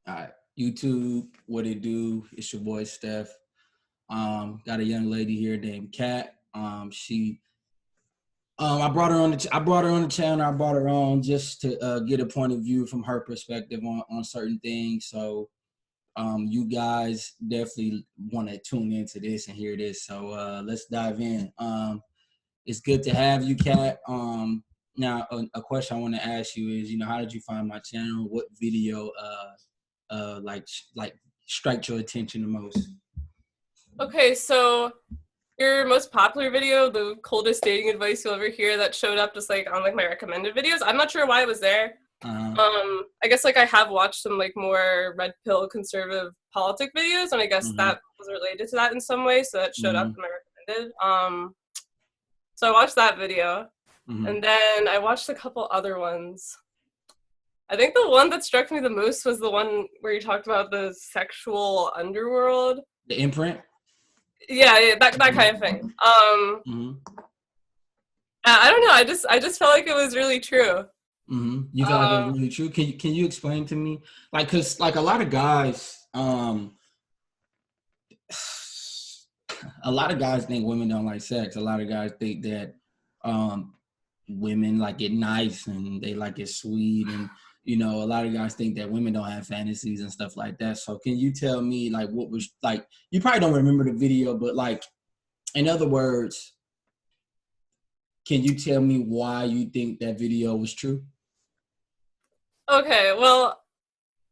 All right, YouTube, what it do? It's your boy Steph. Got a young lady here named Kat. I brought her on I brought her on the channel. I brought her on just to get a point of view from her perspective on certain things. So, you guys definitely want to tune into this and hear this. So, let's dive in. It's good to have you, Kat. Now a question I want to ask you is, how did you find my channel? What video like strike your attention the most? Okay, so your most popular video, the coldest dating advice you'll ever hear, that showed up just like on like my recommended videos. I'm not sure why it was there. I guess like I have watched some like more red pill conservative politic videos, and I guess that was related to that in some way, so that showed up in my recommended. So I watched that video, and then I watched a couple other ones. I think the one that struck me the most was the one where you talked about the sexual underworld. The imprint? Yeah, that kind of thing. I don't know. I just felt like it was really true. You felt like it was really true. Can you explain to me, like, cause like a lot of guys think women don't like sex. A lot of guys think that women like it nice and they like it sweet, and a lot of guys think that women don't have fantasies and stuff like that. So can you tell me, like, what was, like, you probably don't remember the video, but like, in other words, can you tell me why you think that video was true? Okay, well,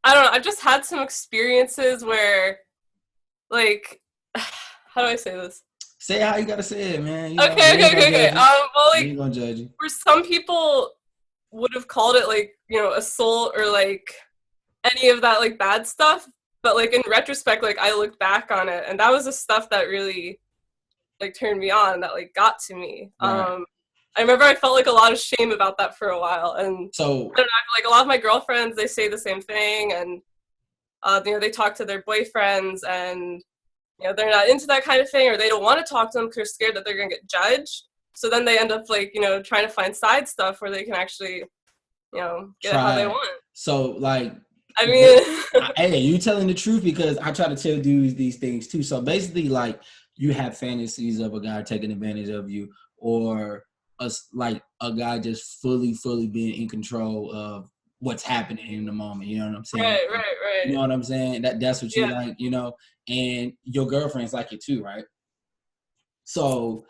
I don't know. I've just had some experiences where, like, how do I say this? Say how you gotta say it, man. Okay. Well, like, ain't gonna judge you. For some people would have called it like, assault or like any of that like bad stuff, but like in retrospect, like I looked back on it, and that was the stuff that really like turned me on, that like got to me. Right. I remember I felt like a lot of shame about that for a while, and so I don't know, like a lot of my girlfriends, they say the same thing, and they talk to their boyfriends, and they're not into that kind of thing, or they don't want to talk to them because they're scared that they're gonna get judged. So then they end up like, trying to find side stuff where they can actually, get it how they want. So like, I mean, hey, you telling the truth, because I try to tell dudes these things too. So basically, like, you have fantasies of a guy taking advantage of you, or like a guy just fully being in control of what's happening in the moment. You know what I'm saying? Right. You know what I'm saying? That's what you like, and your girlfriend's like it too, right? So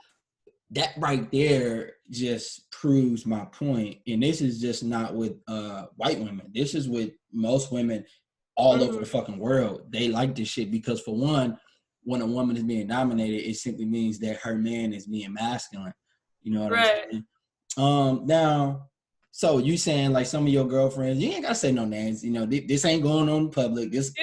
that right there just proves my point. And this is just not with white women. This is with most women all over the fucking world. They like this shit because, for one, when a woman is being dominated, it simply means that her man is being masculine. You know what I'm saying? Now, so you saying like some of your girlfriends, you ain't gotta say no names. This ain't going on in public. This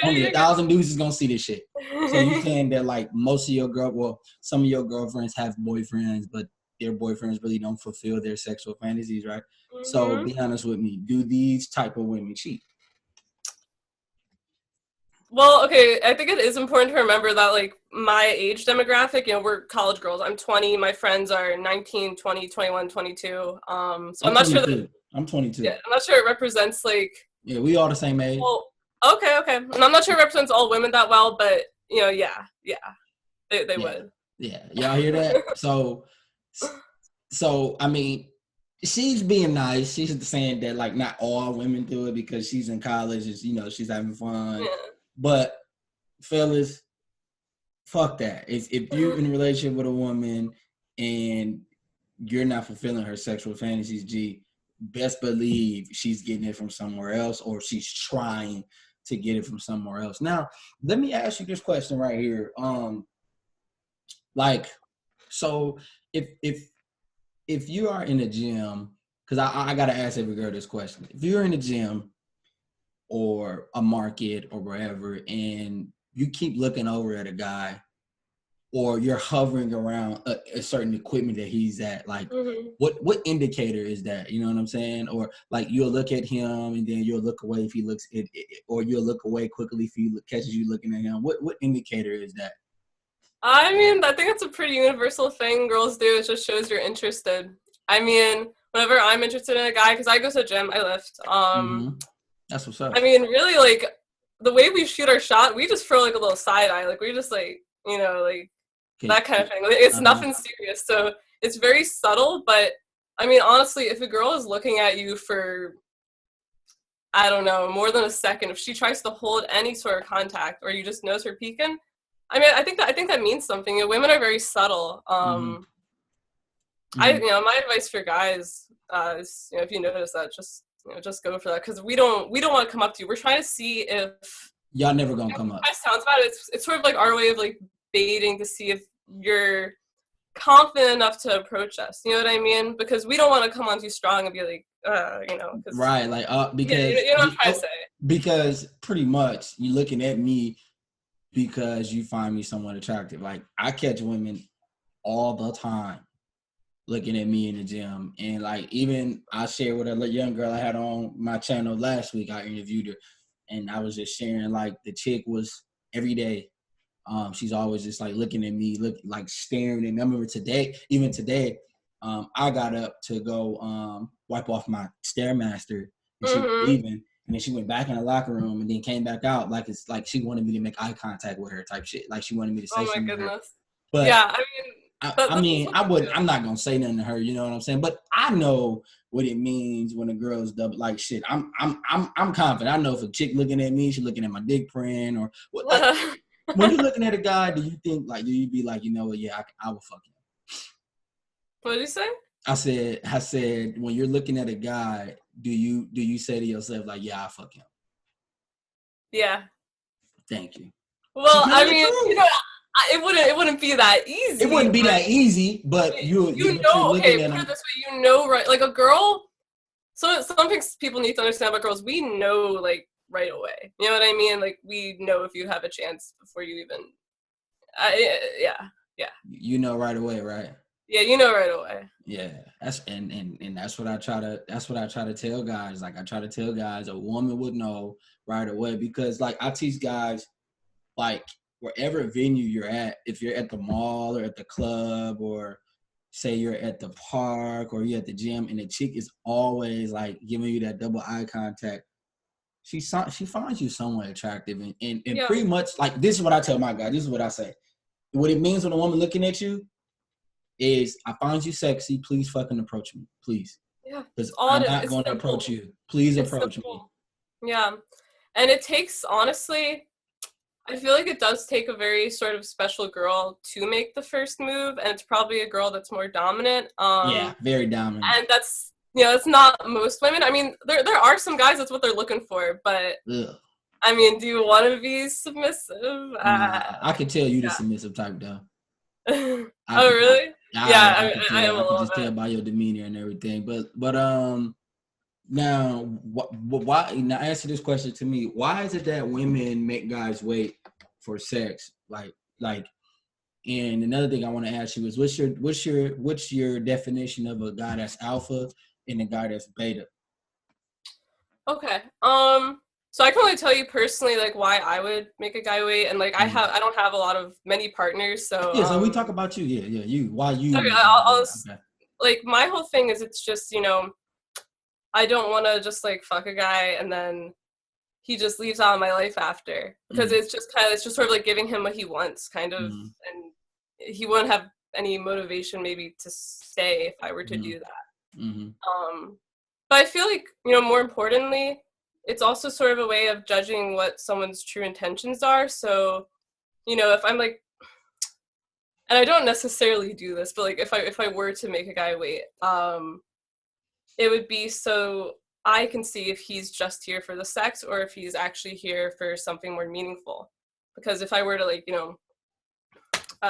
only 1,000 dudes is gonna see this shit. So you saying that like most of your some of your girlfriends have boyfriends, but their boyfriends really don't fulfill their sexual fantasies, right? So be honest with me. Do these type of women cheat? Well, okay, I think it is important to remember that, like, my age demographic, we're college girls. I'm 20. My friends are 19, 20, 21, 22. So I'm not 22. Sure that... I'm 22. Yeah, I'm not sure it represents, like... Yeah, we all the same age. Well, okay. And I'm not sure it represents all women that well, but, yeah. They would. Yeah, y'all hear that? So, I mean, she's being nice. She's saying that, like, not all women do it because she's in college and, she's having fun. Yeah. But fellas, fuck that. If you're in a relationship with a woman and you're not fulfilling her sexual fantasies, best believe she's getting it from somewhere else, or she's trying to get it from somewhere else. Now, let me ask you this question right here. So if you are in a gym, because I gotta ask every girl this question. If you're in a gym or a market or wherever, and you keep looking over at a guy, or you're hovering around a certain equipment that he's at, like, what indicator is that? You know what I'm saying? Or like, you'll look at him and then you'll look away if he looks it, or you'll look away quickly if he catches you looking at him. What indicator is that? I mean, I think it's a pretty universal thing girls do. It just shows you're interested. I mean, whenever I'm interested in a guy, because I go to the gym, I lift. That's what's up. I mean, really, like, the way we shoot our shot, we just throw, like, a little side eye. Like, we just, like, you know, like, that kind of thing. Like, it's nothing serious. So it's very subtle, but, I mean, honestly, if a girl is looking at you for, I don't know, more than a second, if she tries to hold any sort of contact or you just notice her peeking, I mean, I think that means something. You know, women are very subtle. My advice for guys is, you know, if you notice that, just go for that, because we don't want to come up to you. We're trying to see if y'all never gonna come up. It sounds bad. It's sort of like our way of like baiting to see if you're confident enough to approach us. You know what I mean? Because we don't want to come on too strong and be like, you know, right? Like, because you know what I'm trying to say. Because pretty much you're looking at me because you find me somewhat attractive. Like, I catch women all the time looking at me in the gym, and like, even I shared with a young girl I had on my channel last week. I interviewed her, and I was just sharing, like, the chick was every day. She's always just like looking at me, like staring. And I remember today, I got up to go wipe off my Stairmaster, and she was leaving. And then she went back in the locker room and then came back out like it's like she wanted me to make eye contact with her type shit. Like she wanted me to say something to her. But yeah, I mean, I'm not gonna say nothing to her. You know what I'm saying? But I know what it means when a girl's double. Like, shit, I'm confident. I know if a chick looking at me, she's looking at my dick print or what. Like, when you're looking at a guy, do you be like, you know what? Yeah, I will fuck him. What did you say? I said, when you're looking at a guy, do you say to yourself like, yeah, I'll fuck him? Yeah. Thank you. Well, I mean, you know, it wouldn't be that easy. It wouldn't be that easy, but you know, okay, put it this way, you know, right? Like a girl. So some things people need to understand about girls. We know, like, right away. You know what I mean? Like, we know if you have a chance before you even. Yeah. You know right away, right? Yeah, you know right away. Yeah, that's what I try to tell guys. Like, I try to tell guys a woman would know right away, because like I teach guys, like, wherever venue you're at, if you're at the mall or at the club, or say you're at the park or you're at the gym, and the chick is always like giving you that double eye contact, she finds you somewhat attractive, and pretty much, like, this is what I tell my guy. This is what I say. What it means when a woman looking at you is, I find you sexy. Please fucking approach me, please. Yeah, because I'm not going to approach you. Please approach me. Yeah, and it takes, honestly, I feel like it does take a very sort of special girl to make the first move, and it's probably a girl that's more dominant. Yeah, very dominant. And that's, you know, it's not most women. I mean, there are some guys that's what they're looking for, but ugh. I mean, do you want to be submissive? I can tell you the submissive type, though. Oh, really? I can just tell by your demeanor and everything. But now, why? Now, answer this question to me. Why is it that women make guys wait for sex? Like, and another thing I want to ask you is, what's your definition of a guy that's alpha and a guy that's beta? Okay. So I can only tell you personally, like, why I would make a guy wait, and like I don't have many partners, so yeah. So we talk about you, you. Why you? Okay, like, my whole thing is, it's just, you know, I don't want to just like fuck a guy and then he just leaves out of my life after, because it's just sort of like giving him what he wants, kind of, and he wouldn't have any motivation maybe to stay if I were to do that. But I feel like, you know, more importantly, it's also sort of a way of judging what someone's true intentions are. So, you know, if I'm like, and I don't necessarily do this, but like if I were to make a guy wait, it would be so I can see if he's just here for the sex or if he's actually here for something more meaningful. Because if I were to, like, you know,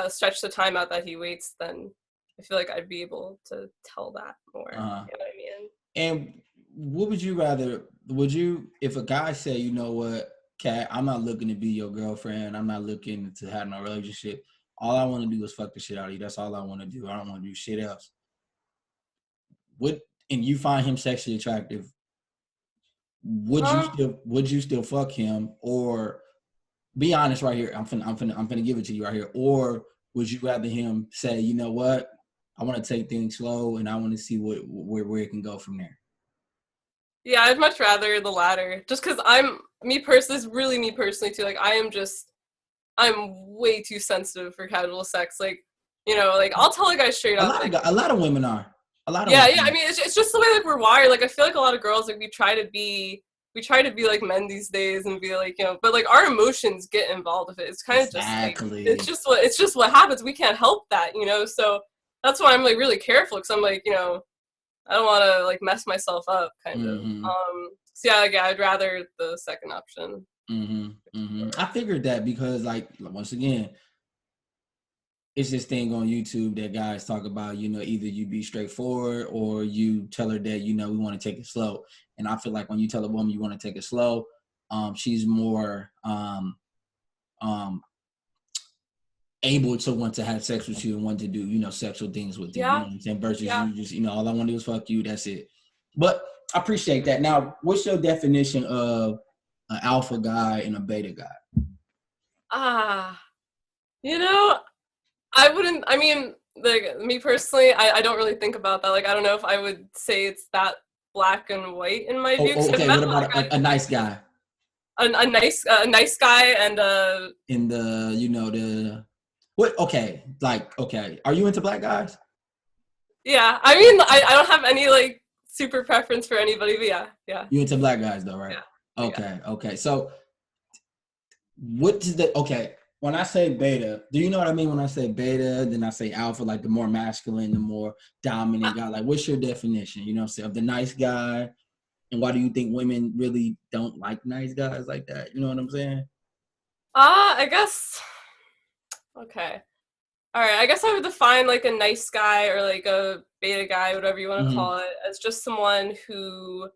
stretch the time out that he waits, then I feel like I'd be able to tell that more. You know what I mean? And what would you rather? If a guy say, you know what, Kat, I'm not looking to be your girlfriend. I'm not looking to have no relationship. All I want to do is fuck the shit out of you. That's all I want to do. I don't want to do shit else. And you find him sexually attractive, would you still fuck him? Or be honest right here. I'm finna give it to you right here. Or would you rather him say, you know what, I want to take things slow and I want to see where it can go from there? Yeah, I'd much rather the latter. Just because me personally, this is really me personally too. Like, I'm way too sensitive for casual sex. Like, like I'll tell a guy straight up. Like, a lot of women are. A lot of yeah, women. yeah. I mean, it's just the way like we're wired. Like, I feel like a lot of girls like we try to be like men these days and be like, but like our emotions get involved with it. It's kind of just like it's just what happens. We can't help that, So that's why I'm like really careful because I'm like, I don't want to like mess myself up, kind of. So yeah, I'd rather the second option. I figured that because, like, once again, it's this thing on YouTube that guys talk about, either you be straightforward or you tell her that, we want to take it slow. And I feel like when you tell a woman you want to take it slow, she's more able to want to have sex with you and want to do, sexual things with you. You know what I'm saying? Versus you just, all I want to do is fuck you. That's it. But I appreciate that. Now, what's your definition of an alpha guy and a beta guy? I mean, like, me personally, I don't really think about that. Like, I don't know if I would say it's that black and white in my view. Okay, what about a nice guy? A nice guy and in the, what? Okay, okay. Are you into black guys? Yeah, I mean, I don't have any like super preference for anybody, but yeah. You into black guys though, right? Yeah. Okay. So, when I say beta, do you know what I mean when I say beta? Then I say alpha, like the more masculine, the more dominant guy. Like, what's your definition? Of the nice guy, and why do you think women really don't like nice guys like that? You know what I'm saying? I guess. Okay. All right. I guess I would define like a nice guy or like a beta guy, whatever you want to call it, as just someone who,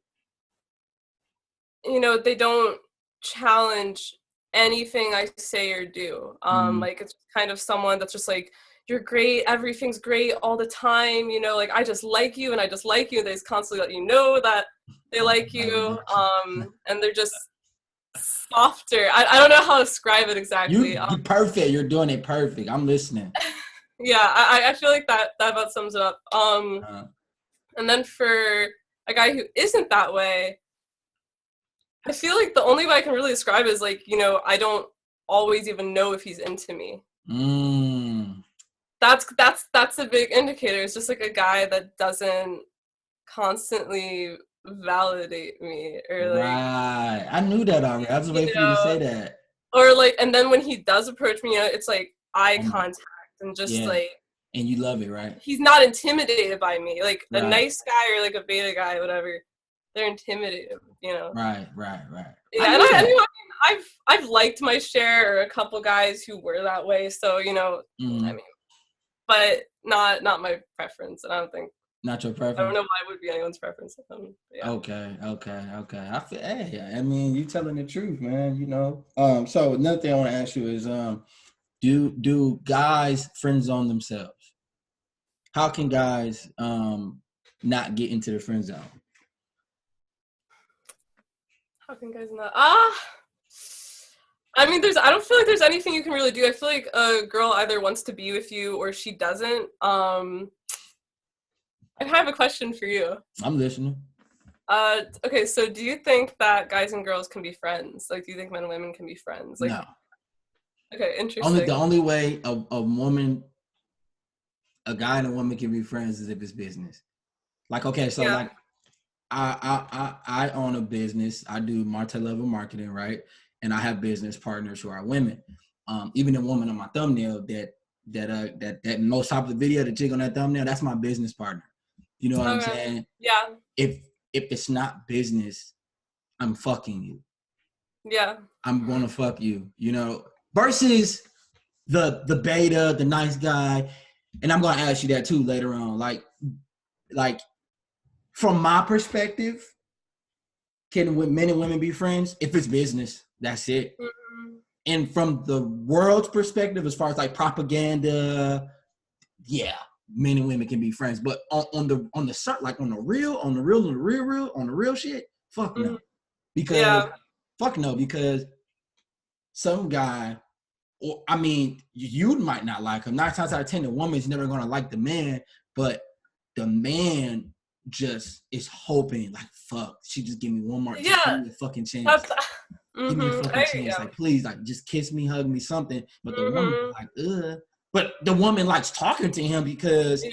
they don't challenge anything I say or do. Like, it's kind of someone that's just like, you're great, everything's great all the time, like I just like you and I just like you, and they just constantly let you know that they like you, and they're just softer. I don't know how to describe it exactly. You're perfect. You're doing it perfect. I'm listening. Yeah, I feel like that about sums it up. And then for a guy who isn't that way, I feel like the only way I can really describe it is like, I don't always even know if he's into me. That's a big indicator. It's just like a guy that doesn't constantly validate me or like. Right. I knew that already. I was waiting for you to say that. Or like, and then when he does approach me, it's like eye contact and just like. And you love it, right? He's not intimidated by me. Like a nice guy or like a beta guy, whatever. They're intimidated, Right. Yeah, and I mean, I've liked my share or a couple guys who were that way, so I mean, but not my preference, and I don't think. Not your preference. I don't know why it would be anyone's preference. Yeah. Okay. I feel. Hey, I mean, you telling the truth, man. So another thing I want to ask you is, do guys friend zone themselves? How can guys not get into the friend zone? How can guys not? I mean, I don't feel like there's anything you can really do. I feel like a girl either wants to be with you or she doesn't. I have a question for you. I'm listening. Okay, so do you think that guys and girls can be friends? Like, do you think men and women can be friends? Like, no. Okay, interesting. The only way a guy and a woman can be friends is if it's business. Like, okay, so like I own a business. I do multi-level marketing, right? And I have business partners who are women. Even the woman on my thumbnail that most popular video, the chick on that thumbnail, that's my business partner. You know what I'm saying? Yeah. If it's not business, I'm fucking you. Yeah. I'm gonna fuck you, versus the beta, the nice guy. And I'm gonna ask you that too later on. Like from my perspective, can men and women be friends? If it's business, that's it. Mm-hmm. And from the world's perspective, as far as like propaganda, yeah, men and women can be friends. But on the real shit, fuck no. Because some guy, or I mean, you might not like him. 9 times out of 10, the woman's never gonna like the man, but the man just is hoping like, fuck, she just give me one more, just give me a fucking chance. Give me a fucking chance. Like, please, like, just kiss me, hug me, something. But the woman, like, ugh. But the woman likes talking to him because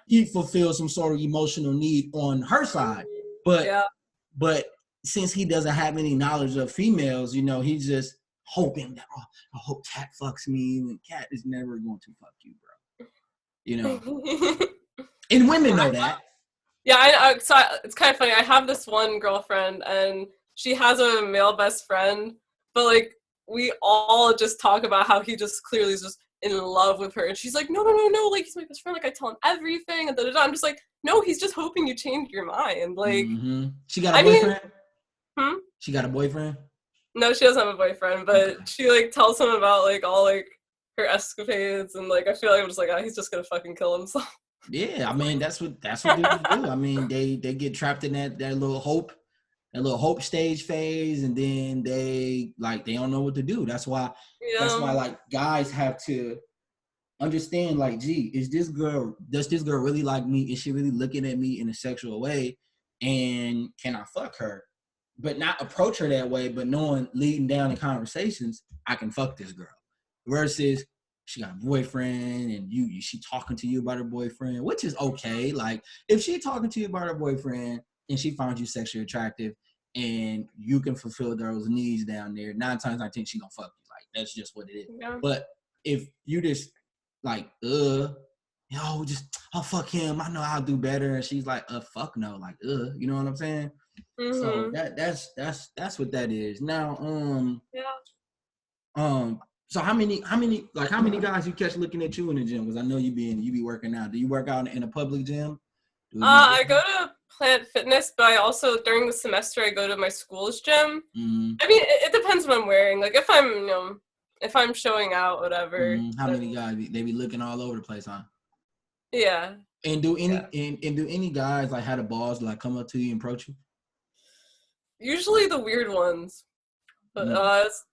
he fulfills some sort of emotional need on her side. But since he doesn't have any knowledge of females, you know, he's just hoping that, oh, I hope Cat fucks me. And Cat is never going to fuck you, bro. You know? And women know that. Yeah, so it's kind of funny. I have this one girlfriend, and she has a male best friend, but, like, we all just talk about how he just clearly is just in love with her. And she's like, no, like, he's my best friend. Like, I tell him everything. And da-da-da. I'm just like, no, he's just hoping you change your mind. Like, She got a boyfriend? She got a boyfriend? No, she doesn't have a boyfriend, but she, like, tells him about, like, all, like, her escapades. And, like, I feel like I'm just like, oh, he's just gonna fucking kill himself. Yeah, I mean, that's what dudes do. I mean, they get trapped in that little hope stage phase, and then they don't know what to do. That's why like guys have to understand, like, gee, does this girl really like me? Is she really looking at me in a sexual way? And can I fuck her? But not approach her that way, but knowing, leading down in conversations, I can fuck this girl. Versus she got a boyfriend and she talking to you about her boyfriend, which is okay. Like, if she talking to you about her boyfriend and she finds you sexually attractive and you can fulfill those needs down there, 9 times out of 10 she gonna fuck you. Like, that's just what it is. Yeah. But if you just like, I'll fuck him, I know I'll do better, and she's like, fuck no, like, you know what I'm saying? So that's what that is. Now, so how many guys you catch looking at you in the gym? Because I know you be working out. Do you work out in a public gym? I go to Planet Fitness, but I also, during the semester, I go to my school's gym. I mean, it depends what I'm wearing. Like, if I'm showing out, whatever. How many guys? They be looking all over the place, huh? Yeah. And do any guys like have the balls to like come up to you and approach you? Usually the weird ones, but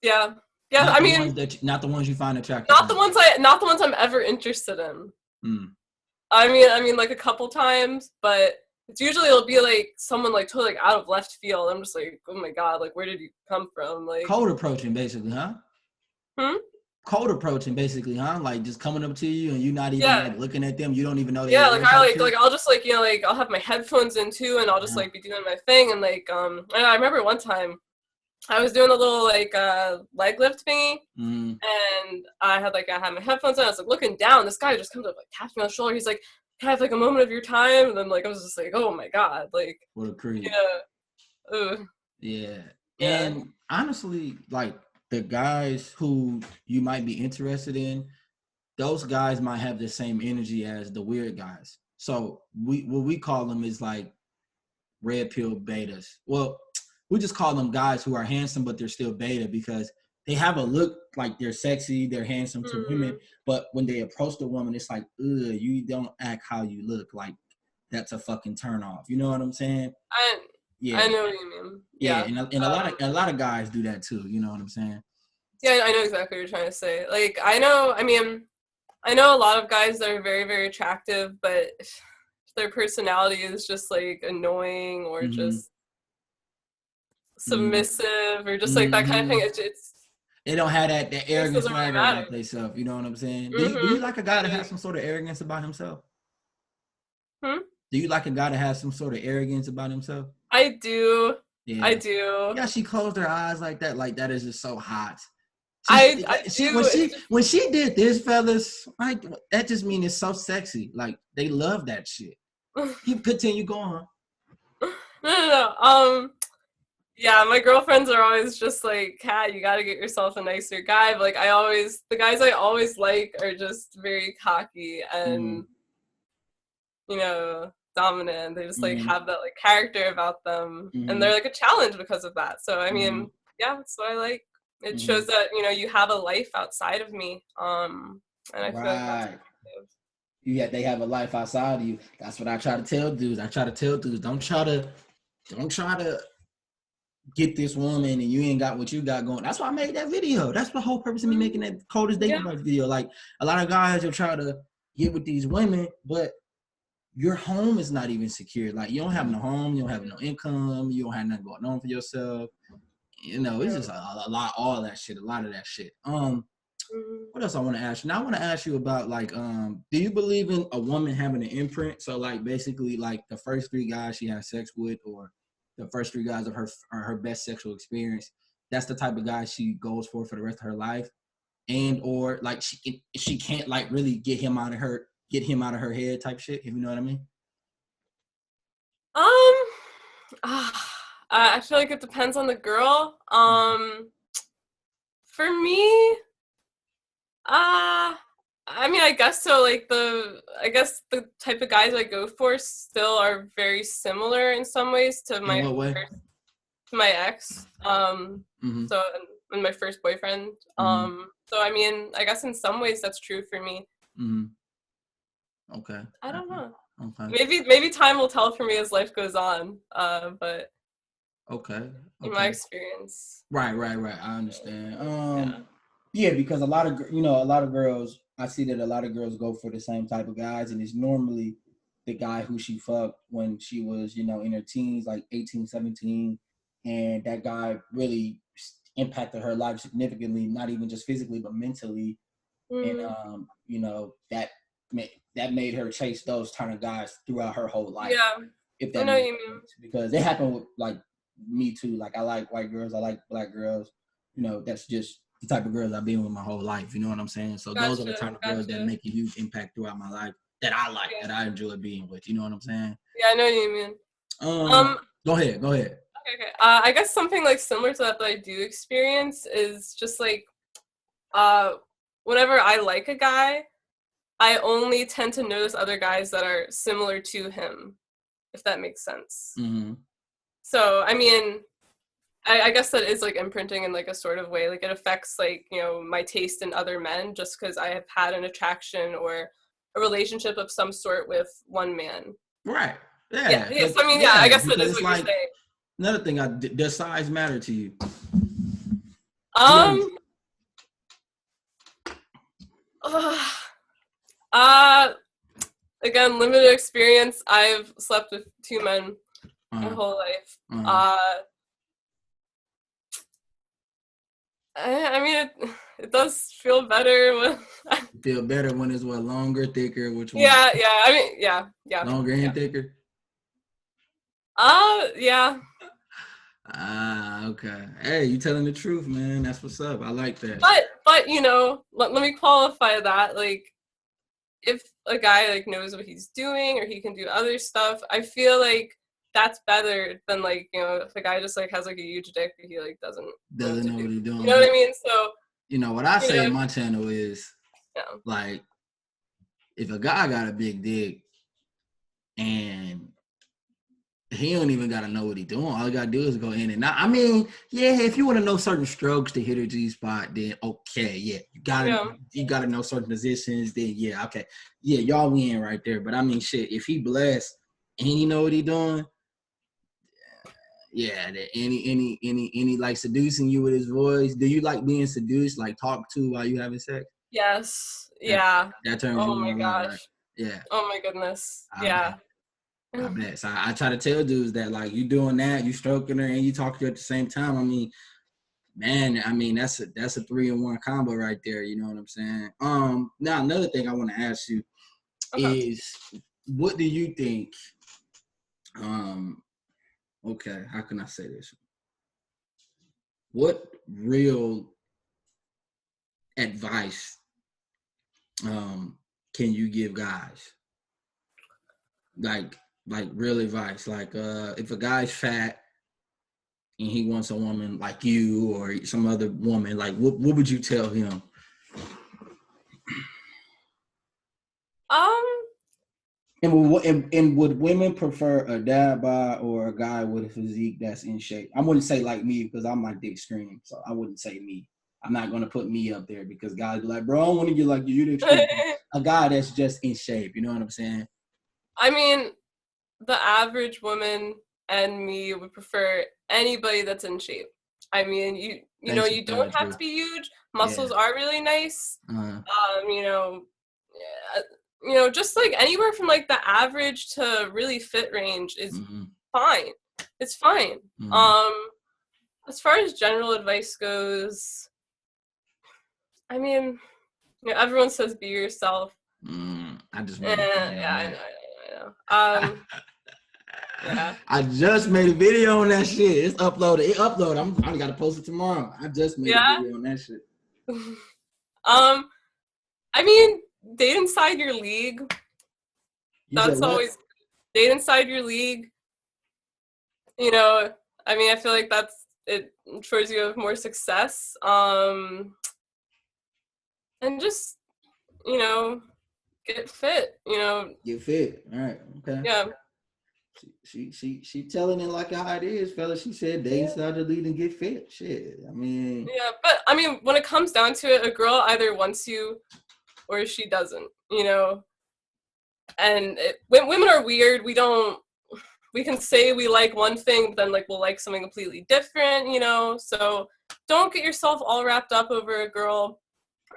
yeah. Not I mean, not the ones you find attractive. Not the ones I'm ever interested in. I mean, like a couple times, but it's usually it'll be like someone like totally like out of left field. I'm just like, oh my god, like where did you come from? Like cold approaching, basically, huh? Cold approaching, basically, huh? Like just coming up to you and you not even like looking at them. You don't even know. Yeah, like I'll just like like I'll have my headphones in too, and I'll just like be doing my thing, and like I remember one time I was doing a little like leg lift thingy, and I had my headphones on. I was like looking down. This guy just comes up, like taps me on the shoulder. He's like, "Can I have like a moment of your time?" And then like I was just like, "Oh my god!" Like what a creep. Yeah. And honestly, like the guys who you might be interested in, those guys might have the same energy as the weird guys. So what we call them is like red pill betas. Well, we just call them guys who are handsome, but they're still beta because they have a look like they're sexy, they're handsome to women, but when they approach the woman, it's like, ugh, you don't act how you look. Like, that's a fucking turn off. You know what I'm saying? I know what you mean. Yeah, and a lot of guys do that too. You know what I'm saying? Yeah, I know exactly what you're trying to say. Like, I know a lot of guys that are very, very attractive, but their personality is just like annoying or just submissive or just like that kind of thing. It's they don't have that arrogance about themselves. You know what I'm saying? Do you like a guy to have some sort of arrogance about himself? Do you like a guy to have some sort of arrogance about himself? I do. Yeah. I do. Yeah, she closed her eyes like that. Like, that is just so hot. When she did this, fellas, like, that just means it's so sexy. Like, they love that shit. Continue going. No. Yeah, my girlfriends are always just like, Kat, you gotta get yourself a nicer guy. But like, the guys I always like are just very cocky and, you know, dominant. They just like have that like character about them, and they're like a challenge because of that. So I mean, yeah, that's what I like. It shows that, you know, you have a life outside of me. And I feel like that's attractive. They have a life outside of you. That's what I try to tell dudes. Don't try to get this woman and you ain't got what you got going. That's why I made that video. That's the whole purpose of me making that coldest dating advice video. Like, a lot of guys will try to get with these women, but your home is not even secure. Like, you don't have no home, you don't have no income, you don't have nothing going on for yourself. You know, it's just a lot, all that shit, a lot of that shit. What else I want to ask you? Now I want to ask you about, like, do you believe in a woman having an imprint? So, like, basically, like, the first 3 guys she has sex with, or the first 3 guys of her best sexual experience, that's the type of guy she goes for the rest of her life, and or like she can't like really get him out of her head type shit. If you know what I mean? I feel like it depends on the girl. For me, I mean, I guess so. Like I guess the type of guys I go for still are very similar in some ways to my ex. So and my first boyfriend. So I mean, I guess in some ways that's true for me. Okay. I don't know. Okay. Maybe time will tell for me as life goes on. But okay. In my experience. Right. I understand. Yeah, because a lot of girls, I see that a lot of girls go for the same type of guys, and it's normally the guy who she fucked when she was, in her teens, like 18, 17, and that guy really impacted her life significantly, not even just physically, but mentally. And, that made her chase those kind of guys throughout her whole life. Yeah, if that makes sense. Because it happened with, like, me too. Like, I like white girls, I like black girls. That's just the type of girls I've been with my whole life. You know what I'm saying? So those are the type of girls that make a huge impact throughout my life that I like, that I enjoy being with. You know what I'm saying? Yeah, I know what you mean. Go ahead. Okay. I guess something like similar to that I do experience is just like, whenever I like a guy, I only tend to notice other guys that are similar to him, if that makes sense. So, I mean, I guess that is like imprinting in like a sort of way. Like, it affects like, my taste in other men just because I have had an attraction or a relationship of some sort with one man. Right. Yeah. Yes. I mean, I guess that is what you're saying. Another thing, does size matter to you? Again, limited experience. I've slept with 2 men my whole life. I mean, it does feel better when it's what, longer, thicker, which one? Yeah. I mean, yeah. Longer and thicker. Yeah. Okay. Hey, you telling the truth, man. That's what's up. I like that. But let me qualify that. Like, if a guy like knows what he's doing or he can do other stuff, I feel like that's better than like, if a guy just like has like a huge dick but he like doesn't know what he's doing. You know what I mean? So what I say in my channel is, like, if a guy got a big dick and he don't even gotta know what he's doing, all he gotta do is go in and out. I mean, yeah, if you want to know certain strokes to hit a G spot, then okay, yeah, you gotta know certain positions, then yeah, okay, yeah, y'all win right there. But I mean, shit, if he blessed and he know what he doing, yeah, that any like seducing you with his voice. Do you like being seduced, like talked to while you having sex? Yes. Yeah. That turns you on. Oh my gosh. Right? Yeah. Oh my goodness. Yeah. I bet. So I try to tell dudes that, like, you doing that, you stroking her and you talking to her at the same time. I mean, man, that's a 3-in-1 combo right there. You know what I'm saying? Now another thing I want to ask you is, what do you think? Okay, how can I say this? What real advice can you give guys? Like real advice. Like, if a guy's fat and he wants a woman like you or some other woman, like, what would you tell him? And would women prefer a dad bod or a guy with a physique that's in shape? I wouldn't say like me, because I'm like dick screaming, so I wouldn't say me. I'm not gonna put me up there, because guys be like, bro, I don't want to get like you. A guy that's just in shape. You know what I'm saying? I mean, the average woman and me would prefer anybody that's in shape. I mean, you know, you don't have to be huge. Muscles are really nice. just like anywhere from like the average to really fit range is fine. It's fine. As far as general advice goes, I mean, everyone says be yourself. I just made a video I know. Yeah. I just made a video on that shit. It's uploaded. I gotta post it tomorrow. I just made a video on that shit. I mean, date inside your league. That's always date inside your league. I mean, I feel like it ensures you have more success. And just, get fit, Get fit. All right. Okay. Yeah. She telling it like how it is, fella. She said date inside the league and get fit. Shit. I mean. Yeah, but I mean, when it comes down to it, a girl either wants you or she doesn't, And women are weird. We can say we like one thing, but then like we'll like something completely different, So don't get yourself all wrapped up over a girl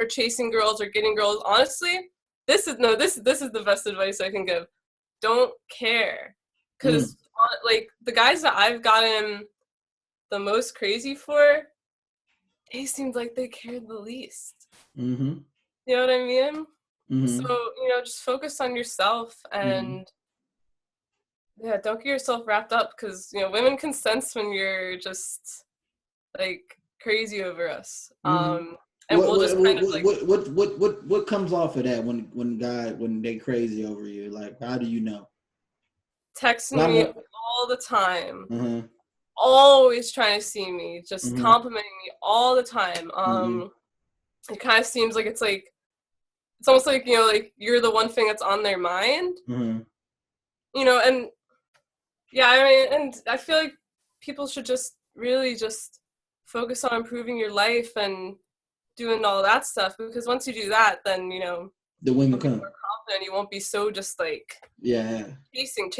or chasing girls or getting girls. Honestly, this is the best advice I can give. Don't care, because like the guys that I've gotten the most crazy for, they seemed like they cared the least. You know what I mean? So just focus on yourself and. Yeah, don't get yourself wrapped up, because women can sense when you're just like crazy over us. And what comes off of that when they crazy over you? Like, how do you know? Texting me all the time, always trying to see me, just complimenting me all the time. It kind of seems like it's almost like like you're the one thing that's on their mind. And yeah, I mean, and I feel like people should just really just focus on improving your life and doing all that stuff, because once you do that, then, the women come. More confident. You won't be so just like chasing.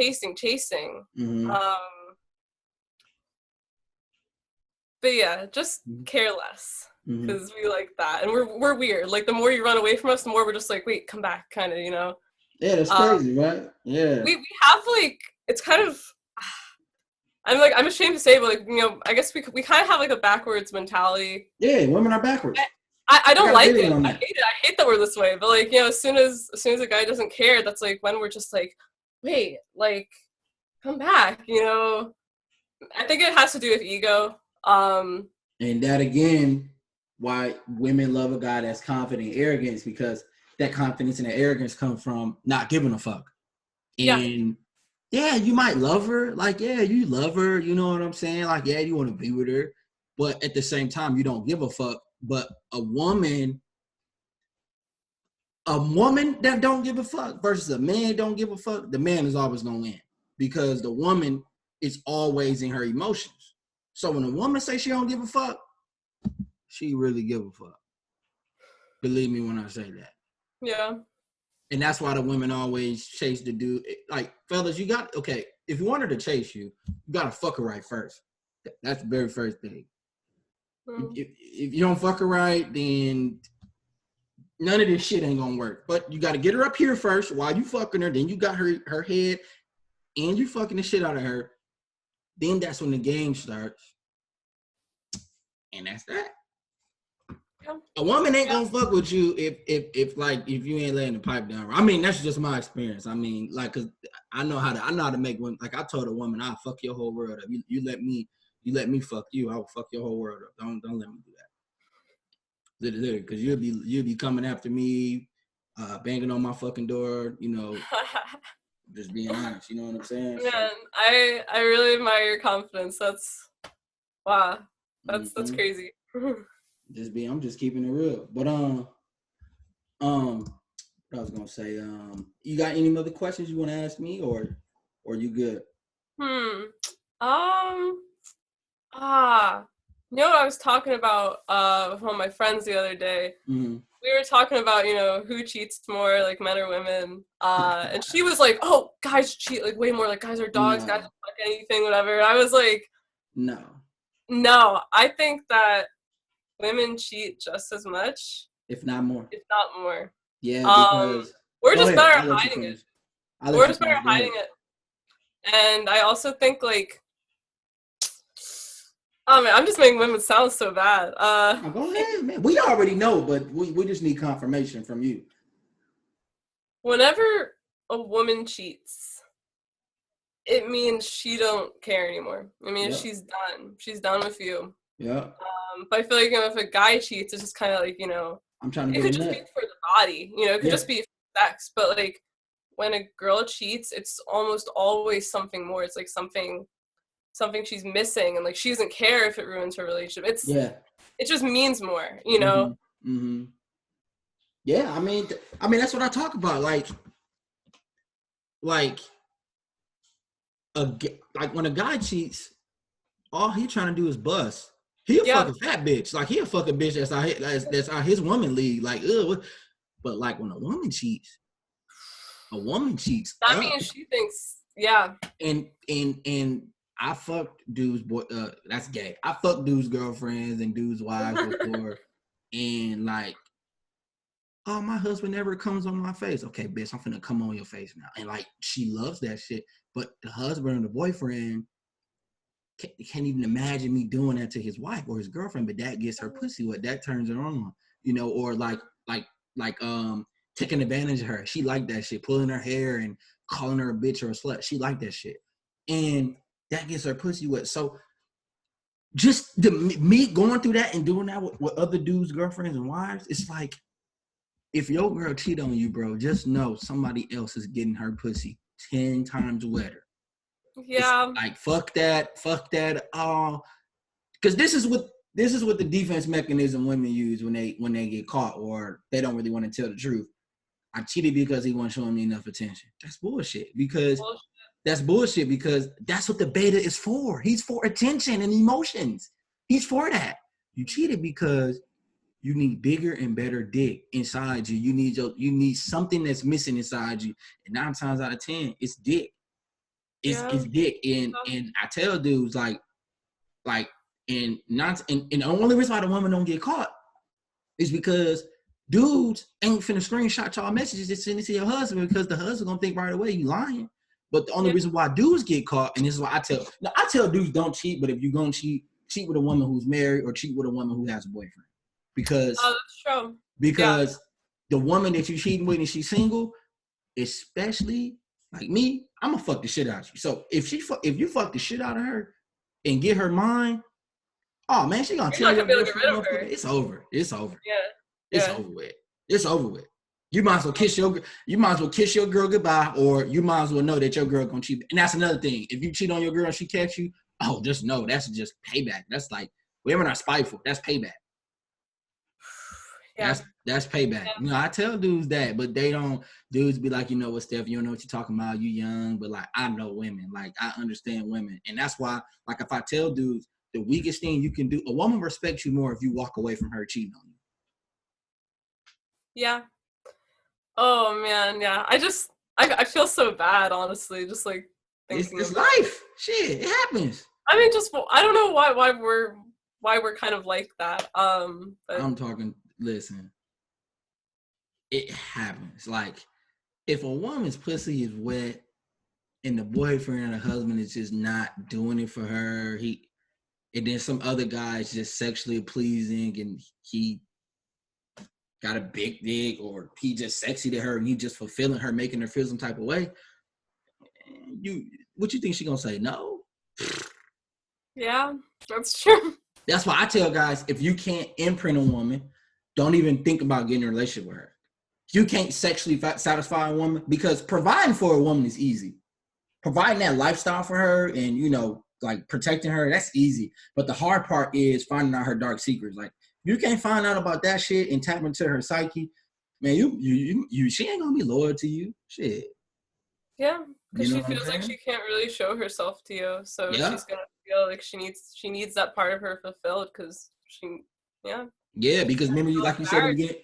But yeah, just care less, because we like that, and we're weird. Like the more you run away from us, the more we're just like, wait, come back, kind of, Yeah, that's crazy, right? Yeah. We have like, it's kind of. I'm ashamed to say, but like, I guess we kind of have like a backwards mentality. Yeah, women are backwards. I don't like it. I hate it. I hate that we're this way. But like, as soon as a guy doesn't care, that's like when we're just like, wait, like, come back. I think it has to do with ego. And that again, why women love a guy that's confident and arrogant, because that confidence and that arrogance come from not giving a fuck. And yeah, you might love her. Like, yeah, you love her. You know what I'm saying? Like, yeah, you want to be with her. But at the same time, you don't give a fuck. But a woman that don't give a fuck versus a man don't give a fuck, the man is always going to win. Because the woman is always in her emotions. So when a woman says she don't give a fuck, she really give a fuck. Believe me when I say that. Yeah. And that's why the women always chase the dude. Like, fellas, if you want her to chase you, you got to fuck her right first. That's the very first thing. If you don't fuck her right, then none of this shit ain't going to work. But you got to get her up here first while you fucking her. Then you got her head and you fucking the shit out of her. Then that's when the game starts. And that's that. A woman ain't gonna fuck with you if you ain't letting the pipe down. I mean, that's just my experience. I mean, like, cause I know how to make women. Like, I told a woman, I'll fuck your whole world up. You let me fuck you, I will fuck your whole world up. Don't let me do that. Literally, cause you'll be coming after me, banging on my fucking door. Just being honest. You know what I'm saying? Man, so, I really admire your confidence. That's wow. That's crazy. I'm just keeping it real. But what I was gonna say, you got any other questions you want to ask me, or you good? You know what I was talking about with one of my friends the other day? We were talking about, who cheats more, like men or women. And she was like, oh, guys cheat like way more, like guys are dogs, guys don't fuck anything, whatever. And I was like, no, I think that women cheat just as much, if not more. Yeah, because We're Go just ahead. better I'll at let you hiding it. finish. I'll let We're you just better finish. at Go ahead. hiding it. And I also think, like, oh man, I'm just making women sound so bad. No, go ahead, man. We already know, but we just need confirmation from you. Whenever a woman cheats, it means she don't care anymore. I mean, she's done. She's done with you. Yeah. But I feel like if a guy cheats, it's just kind of like, I'm trying to it get could a just nut. be for the body. It could just be sex. But like when a girl cheats, it's almost always something more. It's like something she's missing, and like she doesn't care if it ruins her relationship. It just means more. Mm-hmm. Yeah, I mean that's what I talk about. Like when a guy cheats, all he trying to do is bust. He'll fuck a fat bitch. Like he'll fuck a bitch that's out his woman league. Like, ugh. But like when a woman cheats. That means she thinks, And I fucked dudes, boy. That's gay. I fucked dudes' girlfriends and dudes' wives before, and like, oh, my husband never comes on my face. Okay, bitch, I'm finna come on your face now. And like, she loves that shit. But the husband or the boyfriend can't even imagine me doing that to his wife or his girlfriend. But that gets her pussy wet. That turns her on, or like taking advantage of her. She liked that shit, pulling her hair and calling her a bitch or a slut. She liked that shit. And that gets her pussy wet. So just me going through that and doing that with other dudes' girlfriends and wives, it's like, if your girl cheat on you, bro, just know somebody else is getting her pussy 10 times wetter. Yeah. It's like, fuck that. Because this is what the defense mechanism women use when they get caught or they don't really want to tell the truth. I cheated because he wasn't showing me enough attention. That's bullshit. That's bullshit because that's what the beta is for. He's for attention and emotions. He's for that. You cheated because you need bigger and better dick inside you. You need something that's missing inside you. And 9 times out of 10, it's dick. It's dick. And I tell dudes and the only reason why the woman don't get caught is because dudes ain't finna screenshot y'all messages and send it to your husband because the husband gonna think right away you lying. But the only reason why dudes get caught, and this is why I tell dudes don't cheat, but if you're gonna cheat with a woman who's married or cheat with a woman who has a boyfriend. Because that's true. Because the woman that you're cheating with and she's single, especially like me, I'm gonna fuck the shit out of you. So if you fuck the shit out of her and get her mind, oh man, she gonna tell you it's over. It's over. Yeah. It's over with. It's over with. You might as well kiss your girl goodbye, or you might as well know that your girl gonna cheat. And that's another thing. If you cheat on your girl and she catch you, oh, just know that's just payback. That's like, we're not spiteful. That's payback. Yeah. That's payback. Yeah. I tell dudes that, but they don't. Dudes be like, you know what, Steph, you don't know what you're talking about. You young, but like, I know women. Like, I understand women, and that's why, like, if I tell dudes the weakest thing you can do, a woman respects you more if you walk away from her cheating on you. Yeah. Oh man, yeah. I feel so bad, honestly. Just like thinking it's life. Shit, it happens. I mean, just I don't know why we're kind of like that. But I'm talking. Listen, it happens. Like, if a woman's pussy is wet and the boyfriend or the husband is just not doing it for her, and then some other guy's just sexually pleasing and he got a big dick or he just sexy to her and he just fulfilling her, making her feel some type of way, what you think she gonna say? No? Yeah, that's true. That's why I tell guys, if you can't imprint a woman, don't even think about getting in a relationship with her. You can't sexually satisfy a woman, because providing for a woman is easy. Providing that lifestyle for her and, like protecting her, that's easy. But the hard part is finding out her dark secrets. Like, you can't find out about that shit and tap into her psyche, man, she ain't gonna be loyal to you. Shit. Yeah, because she feels like she can't really show herself to you, so she's gonna feel like she needs that part of her fulfilled because Yeah, because remember, like you said in the beginning,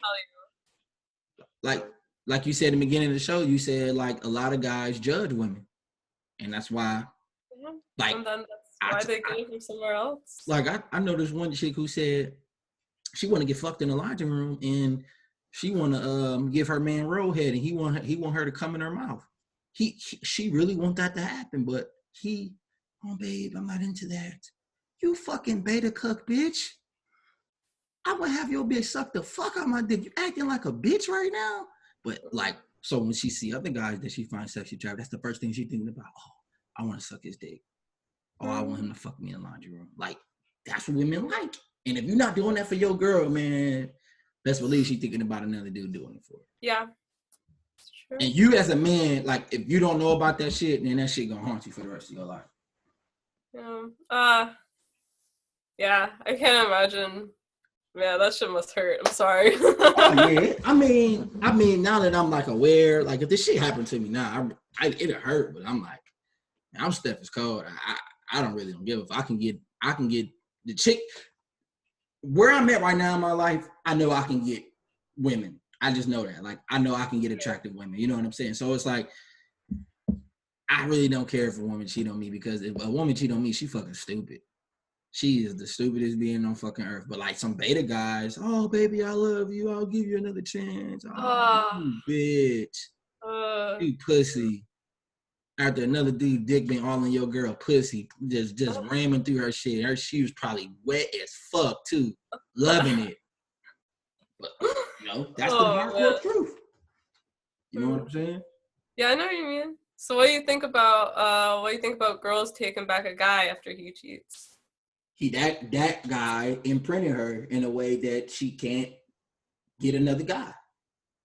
like you said in the beginning of the show, you said like a lot of guys judge women, and that's why. Like, and then that's why they get it from somewhere else. Like, I know this one chick who said she wanted to get fucked in the laundry room, and She want to give her man roadhead, and he want her to come in her mouth. She really want that to happen, but oh babe, I'm not into that. You fucking beta cuck bitch. I would have your bitch suck the fuck out my dick. You acting like a bitch right now. But like, so when she see other guys that she finds sexually attractive, that's the first thing she thinking about. Oh, I want to suck his dick. Oh, I want him to fuck me in the laundry room. Like, that's what women like. And if you're not doing that for your girl, man, best believe she thinking about another dude doing it for her. Yeah. It's true. And you as a man, like, if you don't know about that shit, then that shit gonna haunt you for the rest of your life. Yeah, I can't imagine. Yeah, that shit must hurt. I'm sorry. Oh yeah. I mean, now that I'm like aware, like if this shit happened to me now, it'll hurt, but I'm like, I'm Steph is cold. I don't give a fuck. I can get the chick where I'm at right now in my life. I know I can get women. I just know that. Like, I know I can get attractive women. You know what I'm saying? So it's like, I really don't care if a woman cheat on me, because if a woman cheat on me, she fucking stupid. She is the stupidest being on fucking earth. But like some beta guys, oh baby, I love you. I'll give you another chance. Oh, you bitch. You pussy. After another dude dick been all in your girl pussy, just ramming through her shit. She was probably wet as fuck too, loving it. But that's the hardcore truth. You know what I'm saying? Yeah, I know what you mean. So what do you think about girls taking back a guy after he cheats? That guy imprinted her in a way that she can't get another guy.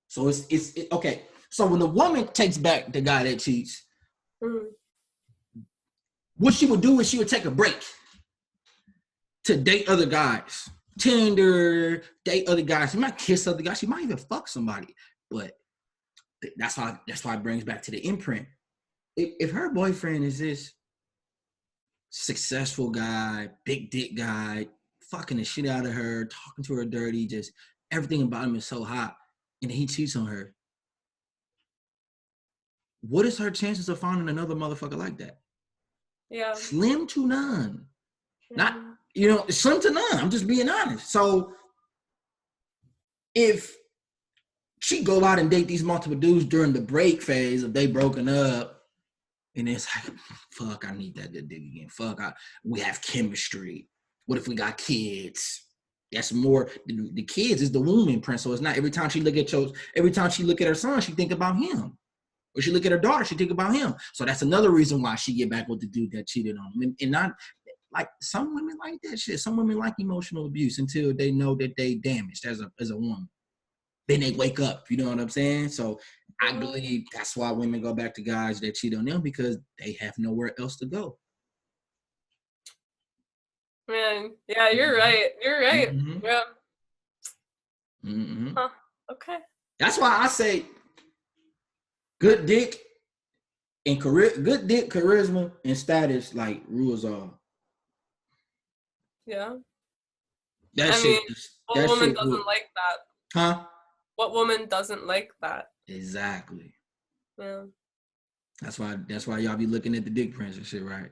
So it's okay. So when the woman takes back the guy that cheats, what she would do is she would take a break to date other guys, Tinder, date other guys. She might kiss other guys. She might even fuck somebody. But that's why it brings back to the imprint. If her boyfriend is this successful guy, big dick guy, fucking the shit out of her, talking to her dirty, just everything about him is so hot, and he cheats on her, what is her chances of finding another motherfucker like that? Yeah. Slim to none. Not, slim to none. I'm just being honest. So if she go out and date these multiple dudes during the break phase of they broken up, and it's like, fuck, I need that good dick again. Fuck, we have chemistry. What if we got kids? That's more, the kids is the womb imprint. So it's not every time she look at her son, she think about him. Or she look at her daughter, she think about him. So that's another reason why she get back with the dude that cheated on him. And not, like, some women like that shit. Some women like emotional abuse until they know that they damaged as a woman. Then they wake up, you know what I'm saying? So I believe that's why women go back to guys that cheat on them, because they have nowhere else to go. Man, yeah, you're right. You're right. Mm-hmm. Yeah. Mm-hmm. Huh. Okay. That's why I say good dick, charisma, and status, like, rules all. Yeah. What woman doesn't like that? Huh? What woman doesn't like that? Exactly. Yeah. That's why y'all be looking at the dick prints and shit, right?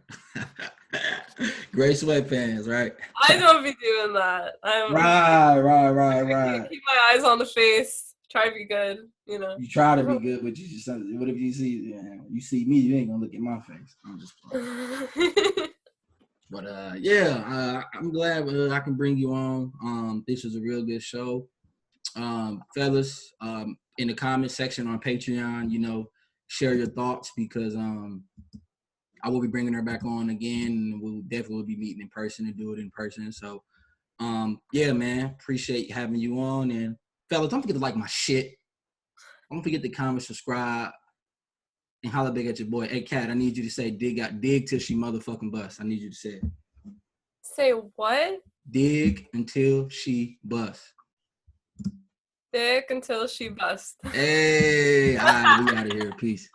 Gray sweatpants, right? I don't be doing that. Right. Keep my eyes on the face. Try to be good, You try to be good, but you just, what if you see me, you ain't gonna look at my face. I'm just playing. But I'm glad I can bring you on. This was a real good show. Fellas, in the comment section on Patreon, share your thoughts, because I will be bringing her back on again, and we'll definitely be meeting in person and do it in person. So man, appreciate having you on. And fellas, don't forget to like my shit. Don't forget to comment, subscribe, and holler big at your boy. Hey Kat, I need you to say dig till she motherfucking busts. I need you to say it. Say what? Dig until she busts. Dick until she busts. Hey, all right, we out of here. Peace.